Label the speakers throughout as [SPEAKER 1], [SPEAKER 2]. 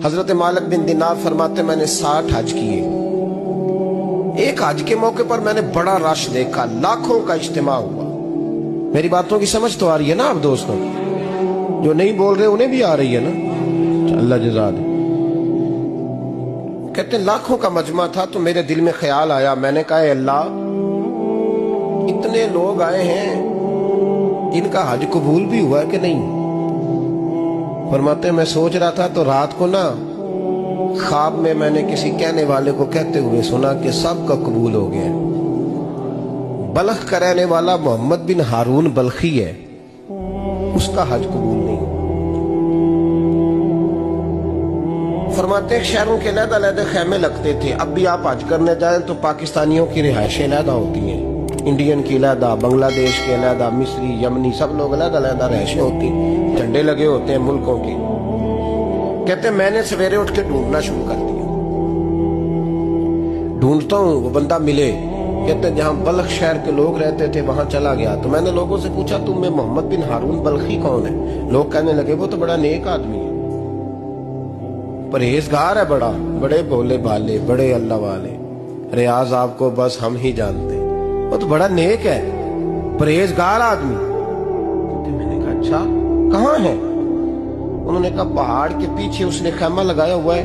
[SPEAKER 1] حضرت مالک بن دینار فرماتے میں نے 60 حج کیے. ایک حج کے موقع پر میں نے بڑا رش دیکھا, لاکھوں کا اجتماع ہوا. میری باتوں کی سمجھ تو آ رہی ہے نا آپ دوستوں؟ جو نہیں بول رہے انہیں بھی آ رہی ہے نا؟ اللہ جزا دے. کہتے ہیں لاکھوں کا مجمع تھا تو میرے دل میں خیال آیا, میں نے کہا اے اللہ اتنے لوگ آئے ہیں, ان کا حج قبول بھی ہوا ہے کہ نہیں؟ فرماتے میں سوچ رہا تھا تو رات کو نا خواب میں نے کسی کہنے والے کو کہتے ہوئے سنا کہ سب کا قبول ہو گیا. بلخ کا رہنے والا محمد بن ہارون بلخی ہے, اس کا حج قبول نہیں. فرماتے ہیں شہروں کے علیحدہ علیحدہ خیمے لگتے تھے. اب بھی آپ حج کرنے جائیں تو پاکستانیوں کی رہائشیں علیحدہ ہوتی ہیں, انڈین کی علیحدہ, بنگلہ دیش کے علیحدہ, مصری, یمنی, سب لوگ علیحدہ علیحدہ رہائشیں ہوتی ہیں, جھنڈے لگے ہوتے ہیں ملکوں کے. کہتے ہیں میں نے سویرے اٹھ کے ڈھونڈنا شروع کر دیا. ڈھونڈتا ہوں وہ بندہ ملے. کہتے ہیں جہاں بلخ شہر کے لوگ رہتے تھے وہاں چلا گیا تو میں نے لوگوں سے پوچھا تم میں محمد بن ہارون بلخی کون ہے؟ لوگ کہنے لگے وہ تو بڑا نیک آدمی ہے, پرہیزگار ہے, بڑے بولے بھالے, بڑے اللہ والے, ریاض آپ کو بس ہم ہی جانتے ہیں, وہ تو بڑا نیک ہے, پرہیزگار آدمی. میں نے کہا اچھا کہاں ہے؟ انہوں نے کہا پہاڑ کے پیچھے اس نے خیمہ لگایا ہوا ہے,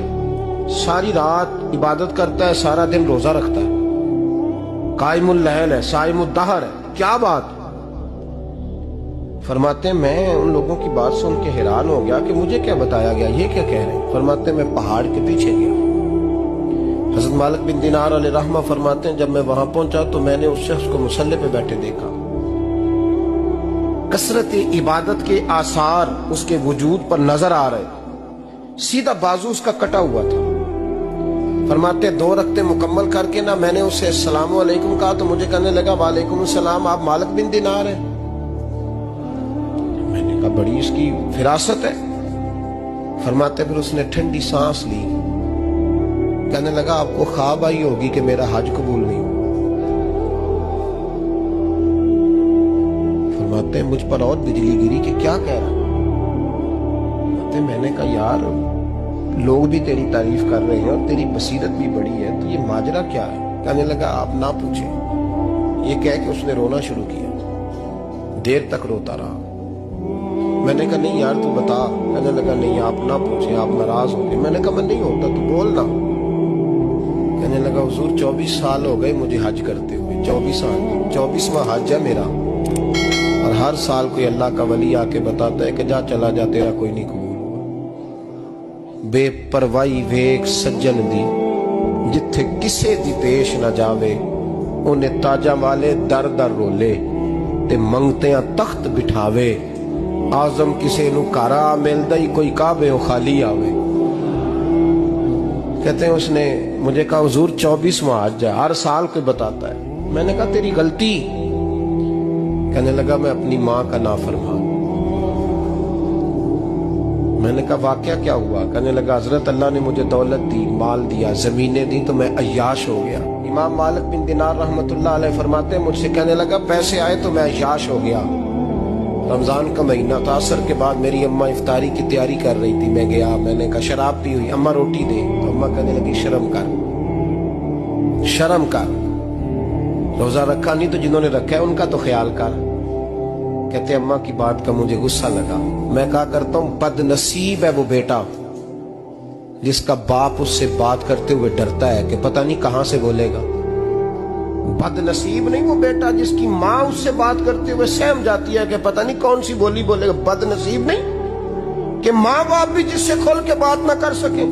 [SPEAKER 1] ساری رات عبادت کرتا ہے, سارا دن روزہ رکھتا ہے, قائم اللیل ہے, صائم الدہر ہے. کیا بات؟ فرماتے ہیں میں ان لوگوں کی بات سن کے حیران ہو گیا کہ مجھے کیا بتایا گیا, یہ کیا کہہ رہے ہیں؟ فرماتے ہیں میں پہاڑ کے پیچھے گیا. حضرت مالک بن دینار علیہ رحمہ فرماتے ہیں جب میں وہاں پہنچا تو میں نے اس شخص کو مصلی پہ بیٹھے دیکھا. کثرت عبادت کے آثار اس کے وجود پر نظر آ رہے. سیدھا بازو اس کا کٹا ہوا تھا. فرماتے 2 رکعتیں مکمل کر کے نا میں نے اسے السلام علیکم کہا تو مجھے کہنے لگا وعلیکم السلام, آپ مالک بن دینار ہیں؟ میں نے کہا بڑی اس کی فراست ہے. فرماتے پھر اس نے ٹھنڈی سانس لی, کہنے لگا آپ کو خواب آئی ہوگی کہ میرا حج قبول نہیں. فرماتے ہیں مجھ پر اور بجلی گری کہ کیا کہہ رہا. میں نے کہا یار لوگ بھی تیری تعریف کر رہے ہیں اور تیری بصیرت بھی بڑی ہے, تو یہ ماجرا کیا ہے؟ کہنے لگا آپ نہ پوچھیں. یہ کہہ کے اس نے رونا شروع کیا, دیر تک روتا رہا. میں نے کہا نہیں یار تو بتا. کہنے لگا نہیں آپ نہ پوچھیں, آپ ناراض ہو گئے. میں نے کہا میں نہیں ہوتا, تو بولنا. کہنے لگا حضور 24 سال ہو گئے مجھے حج کرتے ہوئے, 24 سال, 24واں حج ہے میرا, اور ہر سال کوئی اللہ کا ولی آ کے بتاتا ہے کہ جا چلا جا تیرا کوئی نہیں قبول ہوا. بے پروائی ویک سجن دی جتھے کسے دی پیش نہ جاوے, انہیں تاجاں والے در در رولے تے منگتیاں تخت بٹھاوے. آزم کسے نو کارا ملدا ہی کوئی کعبے و خالی آوے. کہتے ہیں اس نے مجھے کہا حضور 24واں حج ہے, ہر سال کوئی بتاتا ہے. میں نے کہا تیری غلطی. کہنے لگا میں اپنی ماں کا نافرمان. میں نے کہا واقعہ کیا ہوا؟ کہنے لگا حضرت اللہ نے مجھے دولت دی, مال دیا, زمینیں دی تو میں عیاش ہو گیا. امام مالک بن دینار رحمت اللہ علیہ فرماتے ہیں مجھ سے کہنے لگا پیسے آئے تو میں عیاش ہو گیا. رمضان کا مہینہ تھا, عصر کے بعد میری اماں افطاری کی تیاری کر رہی تھی. میں گیا, میں نے کہا شراب پی ہوئی, اماں روٹی دے. تو اماں کہنے لگی شرم کر, شرم کر, روزہ رکھا نہیں تو جنہوں نے رکھا ہے ان کا تو خیال کر. کہتے اماں کی بات کا مجھے غصہ لگا. میں کہا کرتا ہوں بد نصیب ہے وہ بیٹا جس کا باپ اس سے بات کرتے ہوئے ڈرتا ہے کہ پتہ نہیں کہاں سے بولے گا. بد نصیب نہیں وہ بیٹا جس کی ماں اس سے بات کرتے ہوئے سہم جاتی ہے کہ پتہ نہیں کون سی بولی بولے گا. بد نصیب نہیں کہ ماں باپ بھی جس سے کھول کے بات نہ کر سکے.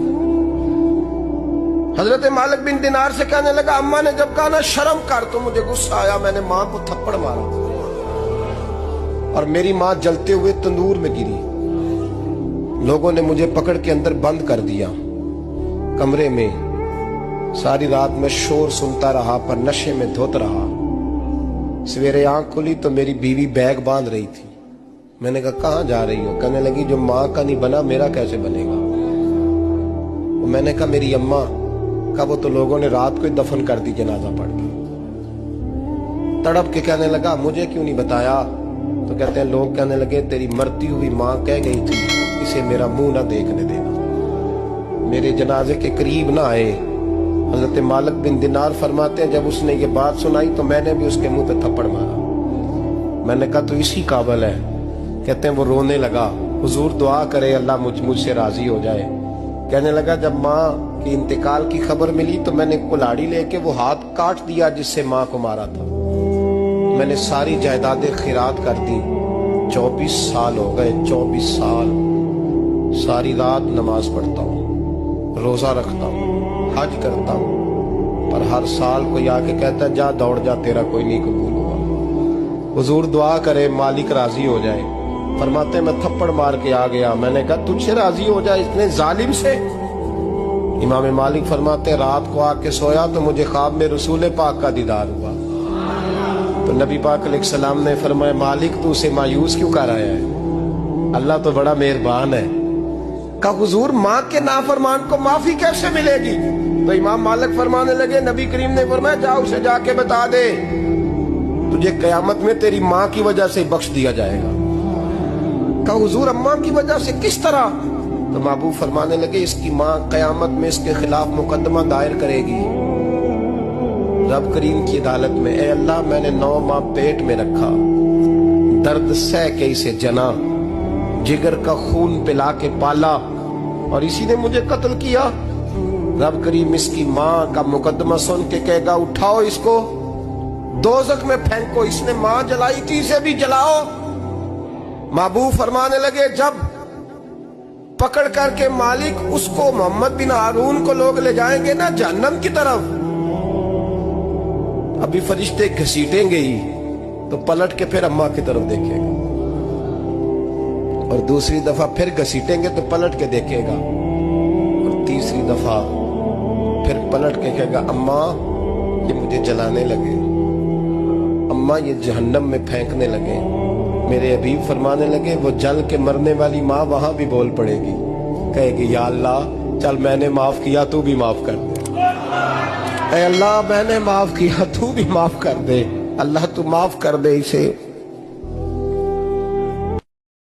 [SPEAKER 1] حضرت مالک بن دینار سے کہنے لگا اماں نے جب کہا نا شرم کر تو مجھے غصہ آیا, میں نے ماں کو تھپڑ مارا اور میری ماں جلتے ہوئے تندور میں گری. لوگوں نے مجھے پکڑ کے اندر بند کر دیا کمرے میں. ساری رات میں شور سنتا رہا پر نشے میں دھوت رہا. سویرے آنکھ کھلی تو میری بیوی بیگ باندھ رہی تھی. میں نے کہا کہاں جا رہی ہو؟ کہنے لگی جو ماں کا نہیں بنا میرا کیسے بنے گا. میں نے کہا میری اماں کا وہ تو لوگوں نے رات کو ہی دفن کر دی جنازہ پڑھ کے. تڑپ کے کہنے لگا مجھے کیوں نہیں بتایا؟ تو کہتے ہیں لوگ کہنے لگے تیری مرتی ہوئی ماں کہہ گئی تھی اسے میرا منہ نہ دیکھنے دینا. میرے جنازے کے قریب نہ آئے. حضرت مالک بن دینار فرماتے ہیں جب اس نے یہ بات سنائی تو میں نے بھی اس کے منہ پہ تھپڑ مارا. میں نے کہا تو اسی قابل ہے. کہتے ہیں وہ رونے لگا, حضور دعا کرے اللہ مجھ سے راضی ہو جائے. کہنے لگا جب ماں کی انتقال کی خبر ملی تو میں نے کلاڑی لے کے وہ ہاتھ کاٹ دیا جس سے ماں کو مارا تھا. میں نے ساری جائیدادیں خیرات کر دی. 24 سال ہو گئے, 24 سال. ساری رات نماز پڑھتا ہوں, روزہ رکھتا ہوں, حج کرتا ہوں, پر ہر سال کوئی آ کے کہتا ہے جا دوڑ جا تیرا کوئی نہیں قبول ہوا. حضور دعا کرے مالک راضی ہو جائے. فرماتے ہیں میں تھپڑ مار کے آ گیا. میں نے کہا تجھ سے راضی ہو جائے اتنے ظالم سے. امام مالک فرماتے ہیں رات کو آ کے سویا تو مجھے خواب میں رسول پاک کا دیدار ہوا. تو نبی پاک علیہ السلام نے فرمایا مالک تو اسے مایوس کیوں کر رہا ہے, اللہ تو بڑا مہربان ہے. کہا حضور ماں کے نافرمان کو معافی کیسے ملے گی؟ تو امام مالک فرمانے لگے نبی کریم نے فرمایا جا اسے جا کے بتا دے تجھے قیامت میں تیری ماں کی وجہ سے بخش دیا جائے گا. کہا حضور اماں کی وجہ سے کس طرح؟ تو محبوب فرمانے لگے اس کی ماں قیامت میں اس کے خلاف مقدمہ دائر کرے گی رب کریم کی عدالت میں. اے اللہ میں نے 9 ماہ پیٹ میں رکھا, درد سہ کے اسے جنا, جگر کا خون پلا کے پالا اور اسی نے مجھے قتل کیا. رب کریم اس کی ماں کا مقدمہ سن کے کہے گا اٹھاؤ اس کو دوزخ میں پھینکو, اس نے ماں جلائی تھی اسے بھی جلاؤ. محبوب فرمانے لگے جب پکڑ کر کے مالک اس کو محمد بن ہارون کو لوگ لے جائیں گے نا جہنم کی طرف, ابھی فرشتے گھسیٹیں گے ہی تو پلٹ کے پھر اماں کی طرف دیکھے گا, اور دوسری دفعہ پھر گھسیٹیں گے تو پلٹ کے دیکھے گا, اور تیسری دفعہ پھر پلٹ کے کہے گا اماں یہ مجھے جلانے لگے, اماں یہ جہنم میں پھینکنے لگے. میرے حبیب فرمانے لگے وہ جل کے مرنے والی ماں وہاں بھی بول پڑے گی, کہے گی یا اللہ چل میں نے معاف کیا تو بھی معاف کر دے, اے اللہ میں نے معاف کیا تو بھی معاف کر دے, اللہ تو معاف کر دے اسے.